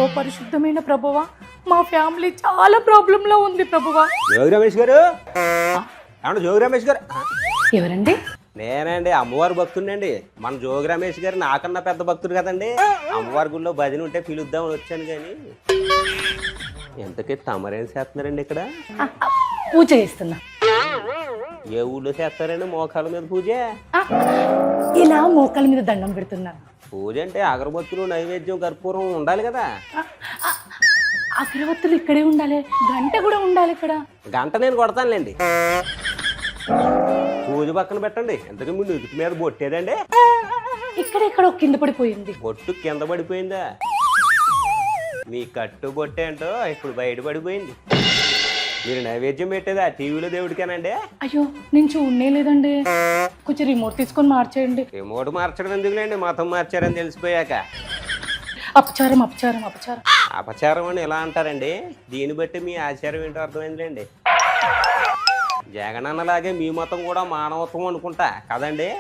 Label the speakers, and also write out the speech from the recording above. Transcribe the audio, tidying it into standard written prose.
Speaker 1: ఓ పరిశుద్ధమైన ప్రభువా, మా ఫ్యామిలీ చాలా ప్రాబ్లంలో ఉంది ప్రభువా.
Speaker 2: జోగి రమేష్ గారు, ఏమన్నా జోగి రమేష్ గారు?
Speaker 1: ఎవరండి?
Speaker 2: నేనండి, అమ్మవారి భక్తుడండి. మన జోగి రమేష్ గారు నాకన్నా పెద్ద భక్తుడు కదండి. అమ్మవారి గుడిలో భజన ఉంటే పిలుద్దామని వచ్చాను కానీ ఎంతకీ తమరేం చేస్తున్నారండి ఇక్కడ?
Speaker 1: పూజ చేస్తున్నా.
Speaker 2: ఏ ఊళ్ళో చేస్తారండి మోకాల మీద పూజ?
Speaker 1: ఇలా మోకాల మీద దండం పెడుతున్నాను.
Speaker 2: పూజ అంటే అగరబత్తులు, నైవేద్యం, కర్పూరం ఉండాలి కదా.
Speaker 1: అగరవత్తులు ఇక్కడే ఉండాలి, గంట కూడా ఉండాలి ఇక్కడ.
Speaker 2: గంట నేను కొడతానులేండి. పూజ పక్కన పెట్టండి. ఎంతకీ మీ నుదుటి మీద బొట్టేదండి?
Speaker 1: ఇక్కడ కింద పడిపోయింది.
Speaker 2: బొట్టు కింద పడిపోయిందా? మీ కట్టు బొట్టేంటో ఇప్పుడు బయట పడిపోయింది. మీరు నైవేద్యం పెట్టేదా టీవీలో దేవుడికేనండి?
Speaker 1: అయ్యో, నేను చూడనే లేదండి. కొంచెం రిమోట్ తీసుకొని మార్చేయండి.
Speaker 2: రిమోట్ మార్చడం ఎందుకులేండి, మతం మార్చారని తెలిసిపోయాక.
Speaker 1: అపచారం అపచారం అపచారం.
Speaker 2: అపచారం అని ఎలా అంటారండి? దీన్ని బట్టి మీ ఆచారం ఏంటో అర్థమైందిలేండి. జగనన్నలాగే మీ మతం కూడా మానవత్వం అనుకుంటా కదండి.